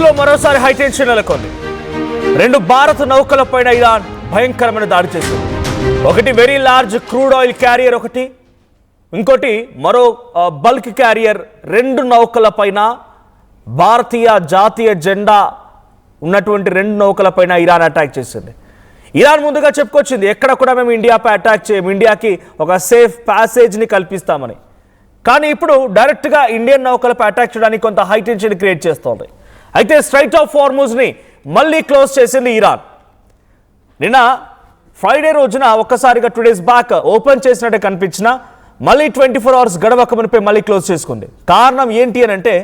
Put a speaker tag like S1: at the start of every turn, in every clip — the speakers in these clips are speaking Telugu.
S1: లో మరోసారి హైటెన్షన్ నెలకొంది. రెండు భారత నౌకలపైన ఇరాన్ భయంకరమైన దాడి చేసింది. ఒకటి very large crude oil carrier, ఒకటి ఇంకోటి మరో బల్క్ క్యారియర్. రెండు నౌకలపైన భారతీయ జాతీయ జెండా ఉన్నటువంటి రెండు నౌకలపైన ఇరాన్ అటాక్ చేసింది. ఇరాన్ ముందుగా చెప్పుకొచ్చింది, ఎక్కడ కూడా మేము ఇండియాపై అటాక్ చేయము, ఇండియాకి ఒక సేఫ్ ప్యాసేజ్ని కల్పిస్తామని. కానీ ఇప్పుడు డైరెక్ట్గా ఇండియన్ నౌకలపై అటాక్ చేయడానికి కొంత హైటెన్షన్ క్రియేట్ చేస్తోంది. అయితే స్ట్రైట్ ఆఫ్ హార్ముజ్ని మళ్ళీ క్లోజ్ చేసింది ఇరాన్. నిన్న ఫ్రైడే రోజున ఒక్కసారిగా 2 days బ్యాక్ ఓపెన్ చేసినట్టే కనిపించిన మళ్ళీ 24 hours గడవక మునిపై మళ్ళీ క్లోజ్ చేసుకుంది. కారణం ఏంటి అని అంటే,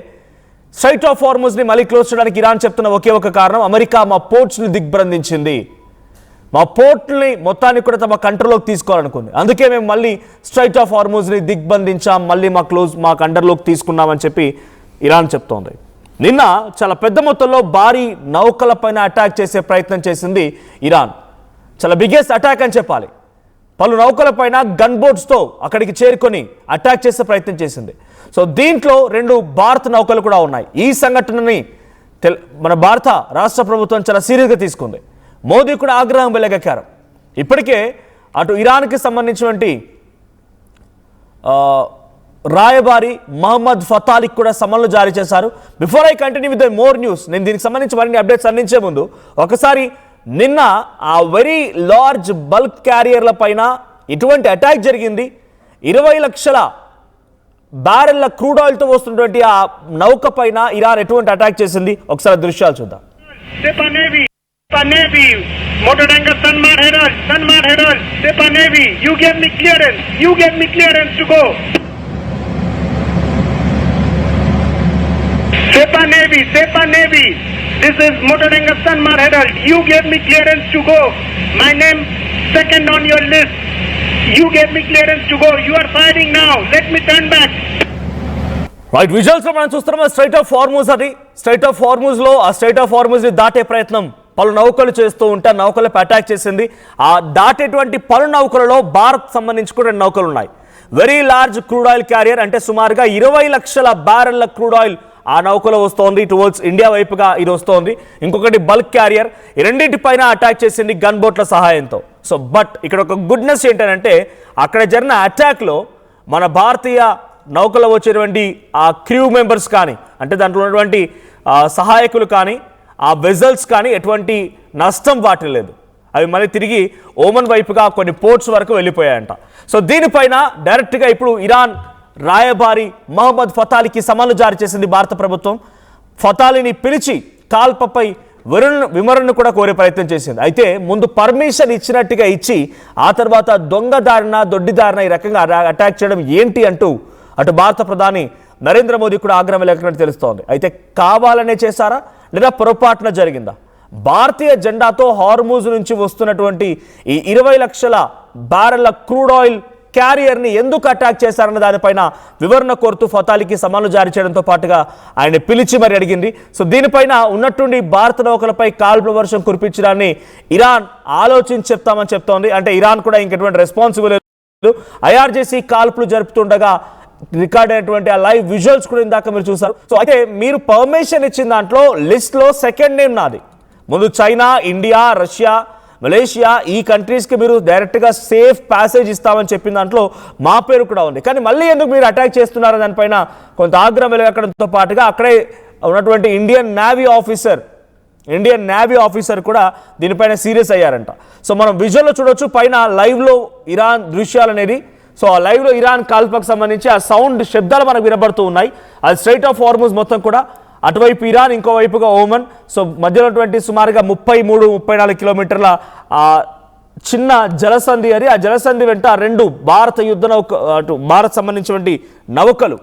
S1: స్ట్రైట్ ఆఫ్ హార్ముజ్ని మళ్ళీ క్లోజ్ చేయడానికి ఇరాన్ చెప్తున్న ఒకే ఒక కారణం, అమెరికా మా పోర్ట్స్ని దిగ్బంధించింది, మా పోర్ట్ని మొత్తాన్ని కూడా తమ కంట్రోల్లోకి తీసుకోవాలనుకుంది, అందుకే మేము మళ్ళీ స్ట్రైట్ ఆఫ్ హార్ముజ్ని దిగ్బంధించాం, మళ్ళీ మా అండర్లోకి తీసుకున్నామని చెప్పి ఇరాన్ చెప్తోంది. నిన్న చాలా పెద్ద మొత్తంలో భారీ నౌకలపైన అటాక్ చేసే ప్రయత్నం చేసింది ఇరాన్. చాలా బిగ్గెస్ట్ అటాక్ అని చెప్పాలి. పలు నౌకలపైన గన్ బోట్స్తో అక్కడికి చేరుకొని అటాక్ చేసే ప్రయత్నం చేసింది. సో దీంట్లో 2 భారత నౌకలు కూడా ఉన్నాయి. ఈ సంఘటనని మన భారత రాష్ట్ర ప్రభుత్వం చాలా సీరియస్గా తీసుకుంది. మోదీ కూడా ఆగ్రహం వెలగక్కారు. ఇప్పటికే అటు ఇరాన్కి సంబంధించినటువంటి రాయబారి మహమ్మద్ ఫతాలికి కూడా సమన్లు జారీ చేశారు. Before I continue with more news, నేను దీనికి సంబంధించి మరిన్ని అప్డేట్స్ అందించే ముందు ఒకసారి నిన్న ఆ వెరీ లార్జ్ బల్క్ క్యారియర్ల పైన ఇటువంటి అటాక్ జరిగింది. 20 లక్షల బ్యారెల్ల క్రూడ్ ఆయిల్తో వస్తున్నటువంటి ఆ నౌక పైన ఇరాన్ ఎటువంటి అటాక్ చేసింది, ఒకసారి దృశ్యాలు చూద్దాం.
S2: Motor tanker Sanmar Herald, Sepa Navy, you gave me clearance to go. Sepa Navy, this is motor tanker Sanmar Herald, you gave me clearance to go. My name second on your list, you gave me clearance to go, you are firing now, let me turn back.
S1: Right, visuals లో మనం చూస్తున్నాం స్ట్రైట్ ఆఫ్ హార్ముజ్. అది స్ట్రైట్ ఆఫ్ హార్ముజ్ లో ఆ స్ట్రైట్ ఆఫ్ హార్ముజ్ ని దాటే ప్రయత్నం పలు నౌకలు చేస్తూ ఉంటే నౌకలపై అటాక్ చేసింది. ఆ దాటేటువంటి పలు నౌకలలో భారత్ సంబంధించి కూడా 2 నౌకలు ఉన్నాయి. Very large crude oil carrier అంటే సుమారుగా 20 లక్షల బ్యారెల్ల క్రూడ్ ఆయిల్ ఆ నౌకలో వస్తోంది, టువర్డ్స్ ఇండియా వైపుగా ఇది వస్తోంది. ఇంకొకటి బల్క్ క్యారియర్. ఈ రెండింటిపైన అటాక్ చేసింది గన్ బోట్ల సహాయంతో. సో బట్ ఇక్కడ ఒక గుడ్నెస్ ఏంటంటే, అక్కడ జరిగిన అటాక్లో మన భారతీయ నౌకలో వచ్చేటువంటి ఆ క్రూ మెంబర్స్ కానీ, అంటే దాంట్లో ఉన్నటువంటి సహాయకులు కానీ, ఆ వెజల్స్ కానీ ఎటువంటి నష్టం వాటిల్లేదు. అవి మళ్ళీ తిరిగి ఓమన్ వైపుగా కొన్ని పోర్ట్స్ వరకు వెళ్ళిపోయాయంట. సో దీనిపైన డైరెక్ట్గా ఇప్పుడు ఇరాన్ రాయబారి మహమ్మద్ ఫతాలికి సమన్లు జారీ చేసింది భారత ప్రభుత్వం. ఫతాలిని పిలిచి కాల్పపై వివరణను కూడా కోరే ప్రయత్నం చేసింది. అయితే ముందు పర్మిషన్ ఇచ్చినట్టుగా ఇచ్చి ఆ తర్వాత దొడ్డిదారిన ఈ రకంగా అటాక్ చేయడం ఏంటి అంటూ అటు భారత ప్రధాని నరేంద్ర మోదీ కూడా ఆగ్రహం లేకున్నట్టు తెలుస్తోంది. అయితే కావాలనే చేశారా లేదా పొరపాటున జరిగిందా? భారతీయ జెండాతో హార్ముజ్ నుంచి వస్తున్నటువంటి ఈ 20 లక్షల బ్యారెల్ల క్రూడ్ ఆయిల్ క్యారియర్ని ఎందుకు అటాక్ చేశారన్న దానిపైన వివరణ కోరుతూ ఫతాలికి సమన్లు జారీ చేయడంతో పాటుగా ఆయన పిలిచి మరి అడిగింది. సో దీనిపైన ఉన్నట్టుండి భారత నౌకలపై కాల్పుల వర్షం కురిపించడాన్ని ఇరాన్ ఆలోచించి చెప్తామని చెప్తోంది. అంటే ఇరాన్ కూడా ఇంకెటువంటి రెస్పాన్సిబుల్ లేదు. ఐఆర్జేసీ కాల్పులు జరుపుతుండగా రికార్డ్ అయినటువంటి ఆ లైవ్ విజువల్స్ కూడా ఇందాక మీరు చూసారు. సో అయితే మీరు పర్మిషన్ ఇచ్చిన దాంట్లో లిస్ట్లో సెకండ్ నేమ్ నాది. ముందు చైనా, ఇండియా, రష్యా, మలేషియా ఈ కంట్రీస్కి మీరు డైరెక్ట్గా సేఫ్ ప్యాసేజ్ ఇస్తామని చెప్పిన దాంట్లో మా పేరు కూడా ఉంది. కానీ మళ్ళీ ఎందుకు మీరు అటాక్ చేస్తున్నారో దానిపైన కొంత ఆగ్రహం వెలగడంతో పాటుగా అక్కడే ఉన్నటువంటి ఇండియన్ నేవీ ఆఫీసర్ కూడా దీనిపైన సీరియస్ అయ్యారంట. సో మనం విజువల్లో చూడొచ్చు, పైన లైవ్లో ఇరాన్ దృశ్యాలు అనేది. సో ఆ లైవ్లో ఇరాన్ కాల్పులకు సంబంధించి ఆ సౌండ్ శబ్దాలు మనకు వినబడుతూ ఉన్నాయి. అది స్ట్రైట్ ఆఫ్ హార్ముజ్ మొత్తం కూడా, అటువైపు ఇరాన్, ఇంకోవైపుగా ఓమన్. సో మధ్యలో సుమారుగా 33-34 కిలోమీటర్ల చిన్న జలసంధి అది. ఆ జలసంధి వెంట 2 భారత యుద్ధ నౌక, అటు భారత్ సంబంధించినటువంటి నౌకలు,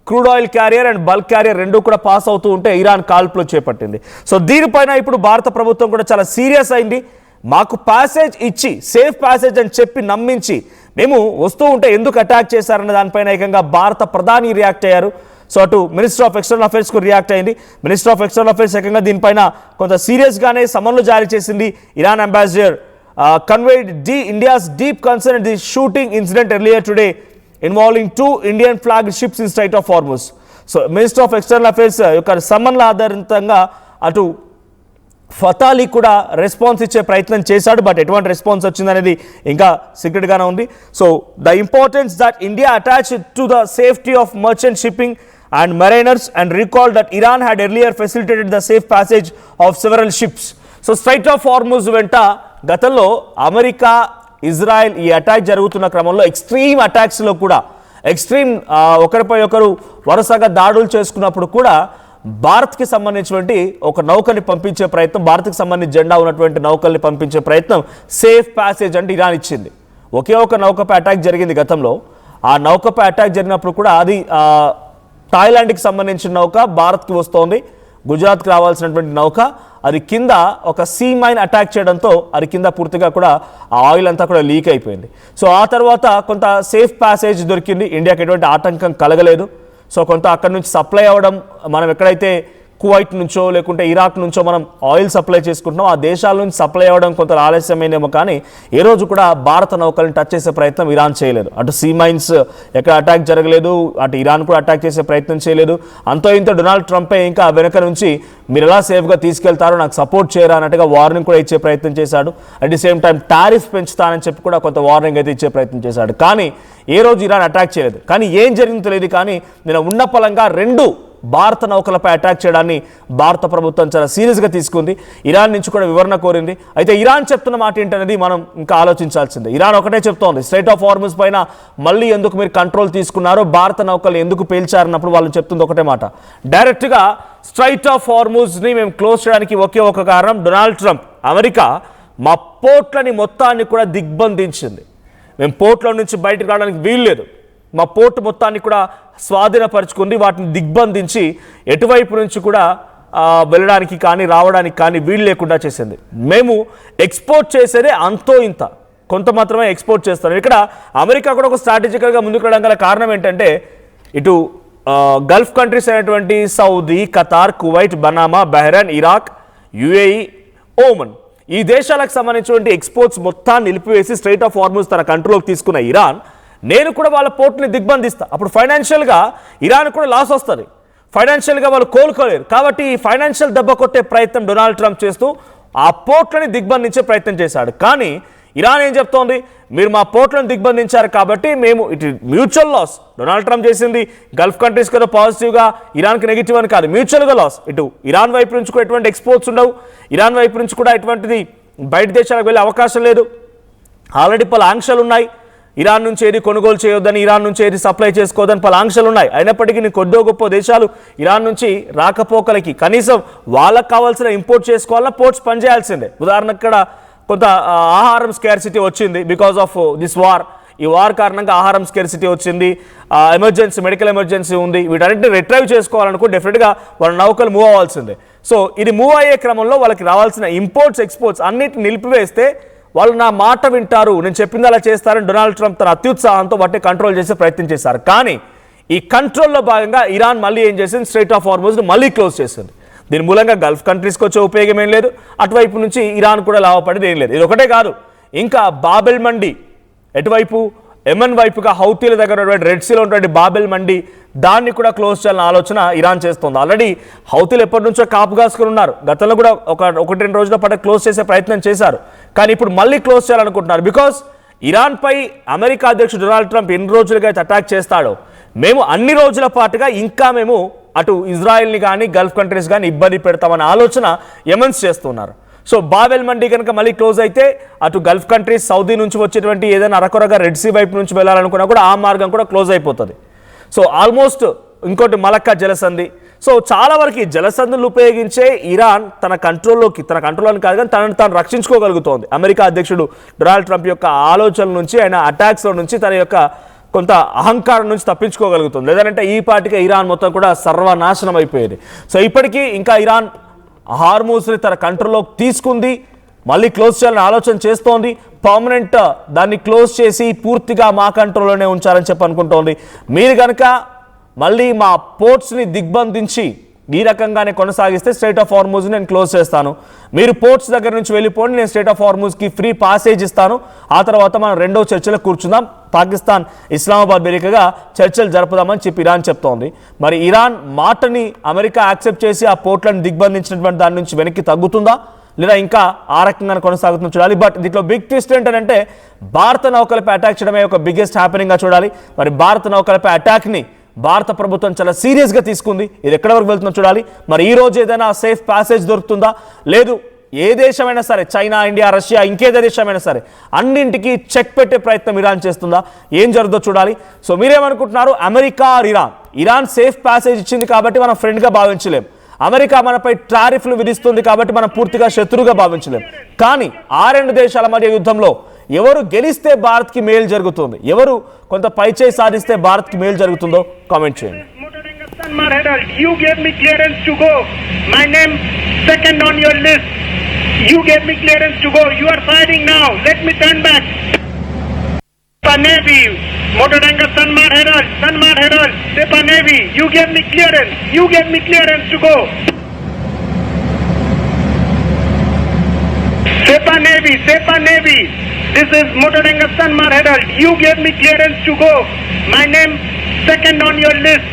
S1: crude oil carrier and bulk carrier 2 కూడా పాస్ అవుతూ ఉంటే ఇరాన్ కాల్పులు చేపట్టింది. సో దీనిపైన ఇప్పుడు భారత ప్రభుత్వం కూడా చాలా సీరియస్ అయింది. మాకు ప్యాసేజ్ ఇచ్చి సేఫ్ ప్యాసేజ్ అని చెప్పి నమ్మించి మేము వస్తూ ఉంటే ఎందుకు అటాక్ చేశారన్న దానిపైన ఏకంగా భారత ప్రధాని రియాక్ట్ అయ్యారు. సో అటు మినిస్టర్ ఆఫ్ ఎక్స్టర్నల్ అఫైర్స్కు రియాక్ట్ అయింది. మినిస్టర్ ఆఫ్ ఎక్స్టర్నల్ అఫైర్స్ ఏకంగా దీనిపైన కొంత సీరియస్గానే సమన్లు జారీ చేసింది. Iran ambassador conveyed India's deep concern the shooting incident earlier today involving 2 Indian flagged ships in Strait of Hormuz. So minister of external affairs యొక్క సమ్మన్ల ఆధారితంగా అటు ఫతాలీ కూడా రెస్పాన్స్ ఇచ్చే ప్రయత్నం చేశాడు. బట్ ఎటువంటి రెస్పాన్స్ వచ్చిందనేది ఇంకా సీక్రెట్గానే ఉంది. So the importance that India attach to the safety of merchant shipping and mariners and recalled that Iran had earlier facilitated the safe passage of several ships. So Strait of Hormuz వెంట గతంలో అమెరికా ఇజ్రాయెల్ ఈ అటాక్ జరుగుతున్న క్రమంలో ఎక్స్ట్రీమ్ అటాక్స్లో కూడా ఒకరిపై ఒకరు వరుసగా దాడులు చేసుకున్నప్పుడు కూడా భారత్కి సంబంధించినటువంటి ఒక నౌకని పంపించే ప్రయత్నం, భారత్కి సంబంధించి జెండా ఉన్నటువంటి నౌకల్ని పంపించే ప్రయత్నం సేఫ్ ప్యాసేజ్ అంటే ఇరాన్ ఇచ్చింది. ఒకే ఒక నౌకపై అటాక్ జరిగింది గతంలో. ఆ నౌకపై అటాక్ జరిగినప్పుడు కూడా అది థాయిలాండ్కి సంబంధించిన నౌక భారత్కి వస్తోంది. గుజరాత్కి రావాల్సినటువంటి నౌక అది కింద ఒక సీ మైన్ అటాక్ చేయడంతో అది కింద పూర్తిగా కూడా ఆ ఆయిల్ అంతా కూడా లీక్ అయిపోయింది. సో ఆ తర్వాత కొంత సేఫ్ ప్యాసేజ్ దొరికింది, ఇండియాకి ఎటువంటి ఆటంకం కలగలేదు. సో కొంత అక్కడ నుంచి సప్లై అవ్వడం, మనం ఎక్కడైతే కువైట్ నుంచో లేకుంటే ఇరాక్ నుంచో మనం ఆయిల్ సప్లై చేసుకుంటున్నాం, ఆ దేశాల నుంచి సప్లై అవ్వడం కొంత ఆలస్యమైనేమో, కానీ ఏ రోజు కూడా భారత నౌకలను టచ్ చేసే ప్రయత్నం ఇరాన్ చేయలేదు. అటు సీ మైన్స్ ఎక్కడ అటాక్ జరగలేదు, అటు ఇరాన్ కూడా అటాక్ చేసే ప్రయత్నం చేయలేదు. అంతో ఇంత డొనాల్డ్ ట్రంపే ఇంకా వెనక నుంచి మీరు ఎలా సేఫ్గా తీసుకెళ్తారో నాకు సపోర్ట్ చేయరా అన్నట్టుగా వార్నింగ్ కూడా ఇచ్చే ప్రయత్నం చేశాడు. At the same time tariff పెంచుతానని చెప్పి కూడా కొంత వార్నింగ్ అయితే ఇచ్చే ప్రయత్నం చేశాడు. కానీ ఏ రోజు ఇరాన్ అటాక్ చేయలేదు. కానీ ఏం జరిగిందో తెలియదు, కానీ నేను ఉన్న పలంగా రెండు భారత నౌకలపై అటాక్ చేయడాన్ని భారత ప్రభుత్వం చాలా సీరియస్గా తీసుకుంది. ఇరాన్ నుంచి కూడా వివరణ కోరింది. అయితే ఇరాన్ చెప్తున్న మాట ఏంటనేది మనం ఇంకా ఆలోచించాల్సిందే. ఇరాన్ ఒకటే చెప్తోంది, స్ట్రైట్ ఆఫ్ హార్మజ్ పైన మళ్ళీ ఎందుకు మీరు కంట్రోల్ తీసుకున్నారో, భారత నౌకలు ఎందుకు పేల్చారన్నప్పుడు వాళ్ళు చెప్తుంది ఒకటే మాట, డైరెక్ట్గా స్ట్రైట్ ఆఫ్ హార్మజ్ని మేము క్లోజ్ చేయడానికి ఒకే ఒక కారణం, డొనాల్డ్ ట్రంప్ అమెరికా మా పోర్ట్లని మొత్తాన్ని కూడా దిగ్బంధించింది. మేము పోర్ట్ల నుంచి బయటకు రావడానికి వీల్లేదు, మా పోర్టు మొత్తాన్ని కూడా స్వాధీనపరుచుకుంది, వాటిని దిగ్బంధించి ఎటువైపు నుంచి కూడా వెళ్ళడానికి కానీ రావడానికి కానీ వీలు లేకుండా చేసింది. మేము ఎక్స్పోర్ట్ చేసేదే అంతో ఇంత, కొంత మాత్రమే ఎక్స్పోర్ట్ చేస్తాం. ఇక్కడ అమెరికా కూడా ఒక స్ట్రాటజికల్గా ముందుకు రావడం గల కారణం ఏంటంటే, ఇటు గల్ఫ్ కంట్రీస్ అయినటువంటి సౌదీ, ఖతార్, కువైట్, బనామా, బహ్రెయిన్, ఇరాక్, యుఏఈ, ఓమన్, ఈ దేశాలకు సంబంధించినటువంటి ఎక్స్పోర్ట్స్ మొత్తాన్ని నిలిపివేసి స్ట్రైట్ ఆఫ్ హార్మజ్ తన కంట్రోల్కి తీసుకున్న ఇరాన్, నేను కూడా వాళ్ళ పోర్ట్ని దిగ్బంధిస్తా, అప్పుడు ఫైనాన్షియల్గా ఇరాన్ కూడా లాస్ వస్తుంది, ఫైనాన్షియల్గా వాళ్ళు కోలుకోలేరు. కాబట్టి ఈ ఫైనాన్షియల్ దెబ్బ కొట్టే ప్రయత్నం డొనాల్డ్ ట్రంప్ చేస్తూ ఆ పోర్ట్లని దిగ్బంధించే ప్రయత్నం చేశాడు. కానీ ఇరాన్ ఏం చెప్తోంది, మీరు మా పోర్ట్లను దిగ్బంధించారు కాబట్టి మేము ఇటు మ్యూచువల్ లాస్, డొనాల్డ్ ట్రంప్ చేసింది గల్ఫ్ కంట్రీస్ కదా పాజిటివ్గా, ఇరాన్కి నెగిటివ్ అని కాదు, మ్యూచువల్గా లాస్. ఇటు ఇరాన్ వైపు నుంచి కూడా ఎటువంటి ఎక్స్పోర్ట్స్ ఉండవు, ఇరాన్ వైపు నుంచి కూడా ఎటువంటిది బయట దేశాలకు వెళ్ళే అవకాశం లేదు. ఆల్రెడీ పలు ఆంక్షలు ఉన్నాయి, ఇరాన్ నుంచి ఏది కొనుగోలు చేయొద్దని, ఇరాన్ నుంచి ఏది సప్లై చేసుకోవద్దని పలు ఆంక్షలు ఉన్నాయి. అయినప్పటికీ నీ కొద్దో గొప్ప దేశాలు ఇరాన్ నుంచి రాకపోకలకి కనీసం వాళ్ళకు కావాల్సిన ఇంపోర్ట్ చేసుకోవాలన్నా పోర్ట్స్ పనిచేయాల్సిందే. ఉదాహరణకు ఇక్కడ కొంత ఆహారం స్కేర్సిటీ వచ్చింది బికాస్ ఆఫ్ దిస్ వార్. ఈ వార్ కారణంగా ఆహారం స్కేర్సిటీ వచ్చింది, ఎమర్జెన్సీ, మెడికల్ ఎమర్జెన్సీ ఉంది. వీటన్నిటిని రిట్రైవ్ చేసుకోవాలనుకో డెఫినెట్గా వాళ్ళ నౌకలు మూవ్ అవ్వాల్సిందే. సో ఇది మూవ్ అయ్యే క్రమంలో వాళ్ళకి రావాల్సిన ఇంపోర్ట్స్, ఎక్స్పోర్ట్స్ అన్నిటిని నిలిపివేస్తే వాళ్ళు నా మాట వింటారు, నేను చెప్పింది అలా చేస్తారని డొనాల్డ్ ట్రంప్ తన అత్యుత్సాహంతో వాటిని కంట్రోల్ చేసే ప్రయత్నం చేశారు. కానీ ఈ కంట్రోల్లో భాగంగా ఇరాన్ మళ్ళీ ఏం చేసింది, స్ట్రైట్ ఆఫ్ హార్మజ్ని మళ్ళీ క్లోజ్ చేసింది. దీని మూలంగా గల్ఫ్ కంట్రీస్కి వచ్చే ఉపయోగం ఏం లేదు, అటువైపు నుంచి ఇరాన్ కూడా లాభపడేది ఏం లేదు. ఇది ఒకటే కాదు, ఇంకా బాబెల్ మండి ఎటువైపు యెమెన్ వైపుగా హౌతీల దగ్గర రెడ్ సీలో ఉన్నటువంటి బాబెల్ మండి, దాన్ని కూడా క్లోజ్ చేయాలని ఆలోచన ఇరాన్ చేస్తుంది. ఆల్రెడీ హౌతీలు ఎప్పటి నుంచో కాపు కాసుకుని ఉన్నారు, గతంలో కూడా ఒకటి రెండు రోజుల పాటు క్లోజ్ చేసే ప్రయత్నం చేశారు. కానీ ఇప్పుడు మళ్ళీ క్లోజ్ చేయాలనుకుంటున్నారు. బికాస్ ఇరాన్పై అమెరికా అధ్యక్షుడు డొనాల్డ్ ట్రంప్ ఎన్ని రోజులుగా అయితే అటాక్ చేస్తాడో, మేము అన్ని రోజుల పాటుగా ఇంకా మేము అటు ఇజ్రాయెల్ని కానీ గల్ఫ్ కంట్రీస్ కానీ ఇబ్బంది పెడతామన్న ఆలోచన యెమెన్స్ చేస్తున్నారు. సో బాబెల్ మండి కనుక మళ్ళీ క్లోజ్ అయితే అటు గల్ఫ్ కంట్రీస్, సౌదీ నుంచి వచ్చేటువంటి ఏదైనా అరకొరగా రెడ్ సీ వైపు నుంచి వెళ్ళాలనుకున్నా కూడా ఆ మార్గం కూడా క్లోజ్ అయిపోతుంది. సో ఆల్మోస్ట్ ఇంకోటి మలక్కా జలసంధి. సో చాలా వరకు ఈ జలసంధులు ఉపయోగించే ఇరాన్ తన కంట్రోల్ని కాదు కానీ తనను తాను రక్షించుకోగలుగుతోంది. అమెరికా అధ్యక్షుడు డొనాల్డ్ ట్రంప్ యొక్క ఆలోచనల నుంచి, ఆయన అటాక్స్లో నుంచి, తన యొక్క కొంత అహంకారం నుంచి తప్పించుకోగలుగుతుంది. లేదంటే ఈ పాటికే ఇరాన్ మొత్తం కూడా సర్వనాశనం అయిపోయేది. సో ఇప్పటికీ ఇంకా ఇరాన్ హార్మూజ్ని తన కంట్రోల్లోకి తీసుకుంది, మళ్ళీ క్లోజ్ చేయాలని ఆలోచన చేస్తోంది. పర్మనెంట్ దాన్ని క్లోజ్ చేసి పూర్తిగా మా కంట్రోల్లోనే ఉంచాలని చెప్పి అనుకుంటోంది. మీరు కనుక మళ్ళీ మా పోర్ట్స్ని దిగ్బంధించి ఈ రకంగానే కొనసాగిస్తే స్ట్రైట్ ఆఫ్ హార్మూజ్ నేను క్లోజ్ చేస్తాను, మీరు పోర్ట్స్ దగ్గర నుంచి వెళ్ళిపోండి, నేను స్ట్రైట్ ఆఫ్ హార్మూజ్కి ఫ్రీ పాసేజ్ ఇస్తాను, ఆ తర్వాత మనం రెండో చర్చలో కూర్చుందాం, పాకిస్తాన్ ఇస్లామాబాద్ వేదికగా చర్చలు జరుపుదామని చెప్పి ఇరాన్ చెప్తోంది. మరి ఇరాన్ మాటని అమెరికా యాక్సెప్ట్ చేసి ఆ పోర్ట్లను దిగ్బంధించినటువంటి దాని నుంచి వెనక్కి తగ్గుతుందా లేదా ఇంకా ఆ రకంగా కొనసాగుతుందో చూడాలి. బట్ దీంట్లో బిగ్ ట్విస్ట్ ఏంటంటే భారత నౌకలపై అటాక్ చేయడమే ఒక బిగ్గెస్ట్ హ్యాపెనింగ్గా చూడాలి. మరి భారత నౌకలపై అటాక్ని భారత ప్రభుత్వం చాలా సీరియస్గా తీసుకుంది. ఇది ఎక్కడి వరకు వెళ్తుందో చూడాలి. మరి ఈ రోజు ఏదైనా సేఫ్ ప్యాసేజ్ దొరుకుతుందా, లేదు ఏ దేశమైనా సరే, చైనా, ఇండియా, రష్యా, ఇంకేదే దేశమైనా సరే అన్నింటికి చెక్ పెట్టే ప్రయత్నం ఇరాన్ చేస్తుందా, ఏం జరుగుతుందో చూడాలి. సో మీరేమనుకుంటున్నారు, America or Iran? Iran safe passage ఇచ్చింది కాబట్టి మనం ఫ్రెండ్గా భావించలేం, అమెరికా మనపై టారిఫ్లు విధిస్తుంది కాబట్టి మనం పూర్తిగా శత్రువుగా భావించలేం. కానీ ఆ రెండు దేశాల మధ్య యుద్ధంలో ఎవరు గెలిస్తే భారత్కి మేలు జరుగుతుంది, ఎవరు కొంత పైచేయి సాధిస్తే భారత్కి మేలు జరుగుతుందో కామెంట్ చేయండి.
S2: Sanmar Herald, you gave me clearance to go. My name second on your list. You gave me clearance to go. You are fighting now. Let me turn back. Navy, Motoranga Sanmar Herald, Sepa Navy, you gave me clearance. You gave me clearance to go. Sepa Navy. This is Motoranga Sanmar Herald. You gave me clearance to go. My name second on your list.